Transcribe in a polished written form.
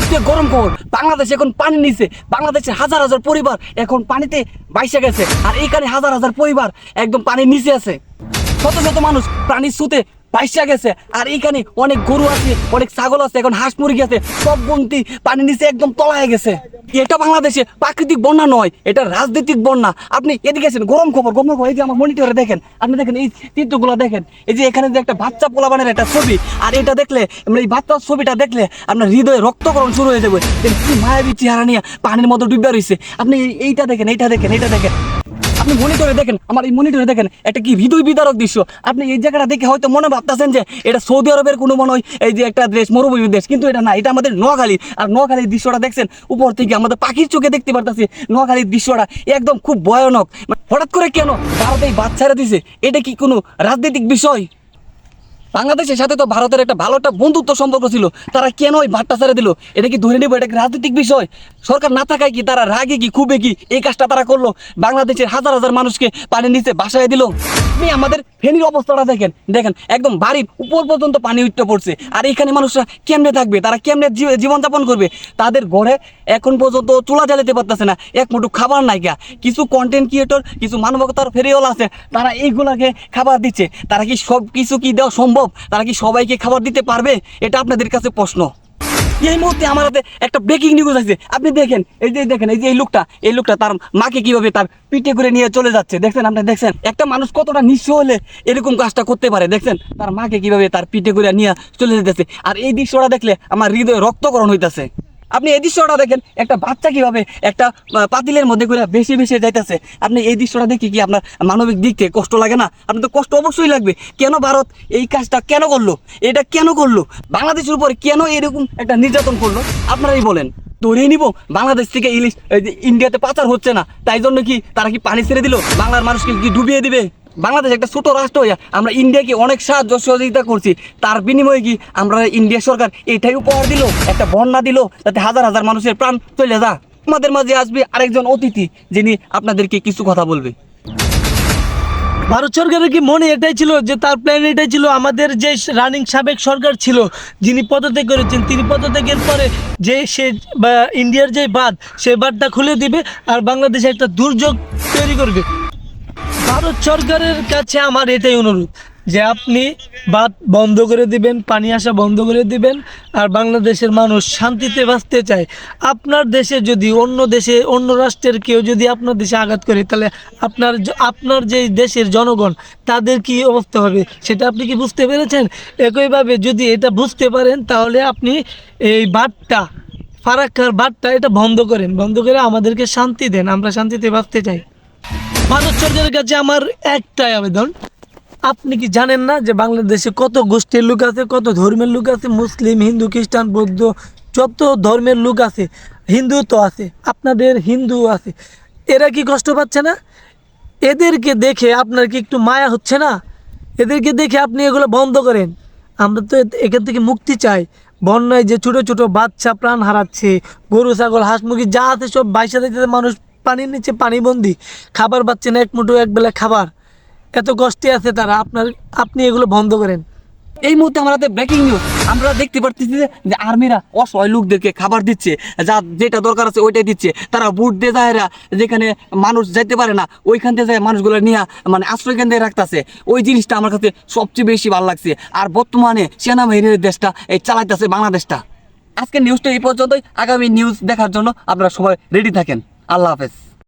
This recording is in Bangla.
সবচেয়ে গরম খবর, বাংলাদেশ এখন পানি নিচে। বাংলাদেশের হাজার হাজার পরিবার এখন পানিতে ভাইসা গেছে, আর এইখানে হাজার হাজার পরিবার একদম পানির নিচে আছে। শত শত মানুষ প্রাণীর স্রোতে ভাইসা গেছে, আর এইখানে অনেক গরু আছে, অনেক ছাগল আছে, এখন হাঁস মুরগি আছে, সব বন্তি পানির নিচে একদম তলায় গেছে। এটা বাংলাদেশে প্রাকৃতিক বন্যা নয়, এটা রাজনৈতিক বন্যা। আপনি এদিকে আছেন, গরম খবর। এই যে আমার মনিটরে দেখেন, আপনি দেখেন এই চিত্রগুলো দেখেন, এই যে এখানে যে একটা বাচ্চা পোলাপানের একটা ছবি, আর এটা দেখলে এই বাচ্চার ছবিটা দেখলে আপনার হৃদয়ে রক্তকরণ শুরু হয়ে যাবে। কি মায়াবী চেহারা নিয়ে পানির মতো ডুবে রয়েছে। আপনি এইটা দেখেন, এইটা দেখেন, এইটা দেখেন, আপনি মনিটরে দেখেন, আমার এই মনিটরে দেখেন, একটা কি হৃদয় বিদারক দৃশ্য। আপনি এই জায়গাটা দেখে হয়তো মনে ভাবতেছেন যে এটা সৌদি আরবের কোনো মনে হয় এই যে একটা দেশ, মরুভূমির দেশ, কিন্তু এটা না, এটা আমাদের নোয়াখালী। আর নোয়াখালীর দৃশ্যটা দেখছেন উপর থেকে, আমাদের পাখির চোখে দেখতে পারতেছি নোয়াখালীর দৃশ্যটা একদম খুব ভয়ানক। হঠাৎ করে কেন ভারত এই বাদ ছেড়ে দিছে? এটা কি কোনো রাজনৈতিক বিষয়? বাংলাদেশের সাথে তো ভারতের একটা ভালো একটা বন্ধুত্ব সম্পর্ক ছিল, তারা কেন ওই ভাটটা ছেড়ে দিল? এটা কি ধরে নেব এটা কি রাজনৈতিক বিষয়? সরকার না থাকায় কি তারা রাগে কি খুবই কি এই কাজটা তারা করলো? বাংলাদেশের হাজার হাজার মানুষকে পানির নিচে বাসায় দিল। আপনি আমাদের ফেনীর অবস্থাটা দেখেন, দেখেন একদম বাড়ির উপর পর্যন্ত পানি উঠতে পড়ছে। আর এখানে মানুষরা কেমনে থাকবে? তারা কেমনে জীবনযাপন করবে? তাদের ঘরে এখন পর্যন্ত চুলা জ্বালাতে পারতেছে না, এক মুঠো খাবার নাই গা। কিছু কন্টেন্ট ক্রিয়েটর, কিছু মানবতার ফেরিওয়ালা আছে, তারা এইগুলাকে খাবার দিচ্ছে। তারা কি সব কিছু কি দেওয়া সম্ভব? তারা কি সবাইকে খাবার দিতে পারবে? এটা আপনাদের কাছে প্রশ্ন। এই মুহূর্তে আমার হাতে একটা ব্রেকিং নিউজ আছে, আপনি দেখেন, এই যে দেখেন, এই যে এই লোকটা তার মাকে কিভাবে তার পিঠে করে নিয়ে চলে যাচ্ছে। দেখছেন? আপনি দেখছেন একটা মানুষ কতটা নিঃস্ব হলে এরকম কাজটা করতে পারে? দেখছেন তার মাকে কিভাবে তার পিঠে করে নিয়ে চলে যেতেছে। আর এই দৃশ্যটা দেখলে আমার হৃদয়ে রক্তকরণ হইতেছে। আপনি এই দৃশ্যটা দেখেন, একটা বাচ্চা কিভাবে একটা পাতিলের মধ্যে করে বেশি বেশি যাইতেছে। আপনি এই দৃশ্যটা দেখে কি আপনার মানবিক দিক থেকে কষ্ট লাগে না? আপনার তো কষ্ট অবশ্যই লাগবে। কেন ভারত এই কাজটা কেন করলো? এটা কেন করলো? বাংলাদেশের উপরে কেন এরকম একটা নির্যাতন করলো? আপনারাই বলেন। ধরেই নিব বাংলাদেশ থেকে ইলিশ ইন্ডিয়াতে পাচার হচ্ছে না, তাই জন্য কি তারা কি পানি ছেড়ে দিল? বাংলার মানুষকে কি ডুবিয়ে দিবে? বাংলাদেশ একটা ছোট রাষ্ট্র হইয়া আমরা ইন্ডিয়াকে অনেক সাহায্য সহযোগিতা করছি, তার বিনিময়ে কি আমরা ইন্ডিয়া সরকার এটাই উপহার দিল, একটা বন্যা দিল, যাতে হাজার হাজার মানুষের প্রাণ চলে যা। আমাদের মাঝে আসবে আরেকজন অতিথি, যিনি আপনাদেরকে কিছু কথা বলবে। ভারত সরকারের কি মনে এটাই ছিল যে তার প্ল্যান এটাই ছিল আমাদের যে রানিং সাবেক সরকার ছিল, যিনি পদত্যাগ করেছেন, তিনি পদত্যাগের পরে যে সে ইন্ডিয়ার যে বাঁধ, সে বাঁধটা খুলে দিবে আর বাংলাদেশে একটা দুর্যোগ তৈরি করবে। ভারত সরকারের কাছে আমার এটাই অনুরোধ যে আপনি বাঁধ বন্ধ করে দিবেন, পানি আসা বন্ধ করে দিবেন, আর বাংলাদেশের মানুষ শান্তিতে বাঁচতে চায়। আপনার দেশে যদি অন্য রাষ্ট্রের কেউ যদি আপনার দেশে আঘাত করে, তাহলে আপনার যে দেশের জনগণ তাদের কি অবস্থা হবে সেটা আপনি কি বুঝতে পেরেছেন? একইভাবে যদি এটা বুঝতে পারেন, তাহলে আপনি এই বাঁধটা, ফারাক্কার বাঁধটা এটা বন্ধ করে আমাদেরকে শান্তি দেন, আমরা শান্তিতে বাঁচতে চাই। ভারত সরকারের কাছে আমার একটাই আবেদন, আপনি কি জানেন না যে বাংলাদেশে কত গোষ্ঠীর লোক আছে, কত ধর্মের লোক আছে? মুসলিম, হিন্দু, খ্রিস্টান, বৌদ্ধ, যত ধর্মের লোক আছে, হিন্দু তো আছে, আপনাদের হিন্দু আছে। এরা কি কষ্ট পাচ্ছে না? এদেরকে দেখে আপনার কি একটু মায়া হচ্ছে না? এদেরকে দেখে আপনি এগুলো বন্ধ করেন। আমরা তো এখান থেকে মুক্তি চাই। বন্যায় যে ছোটো ছোটো বাচ্চা প্রাণ হারাচ্ছে, গরু ছাগল হাঁস মুরগি যা আছে সব বাইসা দিতে, মানুষ পানির নিচে পানিবন্দি, খাবার পাচ্ছে না, এক মুঠো একবেলা খাবার, এত কষ্টে আছে তারা। আপনি এগুলো বন্ধ করেন। এই মুহূর্তে আমার হাতে ব্রেকিং নিউজ, আমরা দেখতে পারতেছি যে আর্মিরা অসহায় লোকদেরকে খাবার দিচ্ছে, যেটা দরকার আছে ওইটাই দিচ্ছে। তারা বুট দিয়ে যায়, যেখানে মানুষ যেতে পারে না ওইখান থেকে যায় মানুষগুলো নিয়ে মানে আশ্রয় কেন্দ্রে রাখতেছে। ওই জিনিসটা আমার কাছে সবচেয়ে বেশি ভালো লাগছে। আর বর্তমানে সেনাবাহিনীর দেশটা এই চালাইতেছে বাংলাদেশটা। আজকের নিউজটা এই পর্যন্তই। আগামী নিউজ দেখার জন্য আপনারা সবাই রেডি থাকেন। আল্লাহ হাফেজ।